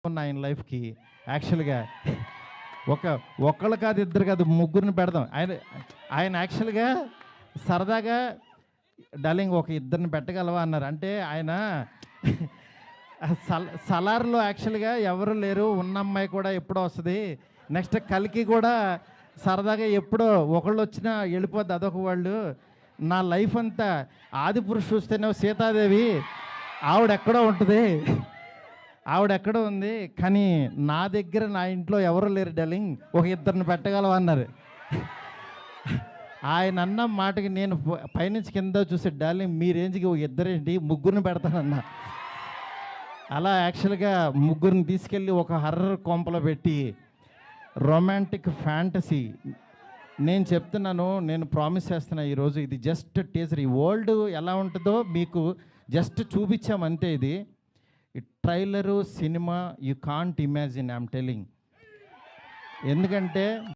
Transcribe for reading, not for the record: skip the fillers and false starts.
ఉన్న ఆయన లైఫ్కి యాక్చువల్గా ఒకళ్ళు కాదు, ఇద్దరు కాదు, ముగ్గురిని పెడదాం. ఆయన యాక్చువల్గా సరదాగా డార్లింగ్ ఒక ఇద్దరిని పెట్టగలవా అన్నారు. అంటే ఆయన సలార్లో యాక్చువల్గా ఎవరు లేరు, ఉన్న అమ్మాయి కూడా ఎప్పుడో వస్తుంది, నెక్స్ట్ కలికి కూడా సరదాగా ఎప్పుడో ఒకళ్ళు వచ్చినా వెళ్ళిపోద్ది, అదొక వాళ్ళు. నా లైఫ్ అంతా ఆదిపురుషు చూస్తేనే సీతాదేవి ఆవిడెక్కడో ఉంటుంది, ఆవిడెక్కడో ఉంది, కానీ నా దగ్గర నా ఇంట్లో ఎవరు లేరు డార్లింగ్, ఒక ఇద్దరిని పెట్టగలవా అన్నారు. ఆయన అన్న మాటకి నేను పైనుంచి కింద చూసే డార్లింగ్ మీ రేంజ్కి ఒక ఇద్దరేంటి, ముగ్గురిని పెడతానన్నా. అలా యాక్చువల్గా ముగ్గురిని తీసుకెళ్ళి ఒక హర్రర్ కొంపలో పెట్టి రొమాంటిక్ ఫ్యాంటసీ నేను చెప్తున్నాను, నేను ప్రామిస్ చేస్తున్నా ఈరోజు ఇది జస్ట్ టీజర్. ఈ వరల్డ్ ఎలా ఉంటుందో మీకు జస్ట్ చూపించామంతే. ఇది trailer cinema you can't imagine, I'm telling. ఎందుకంటే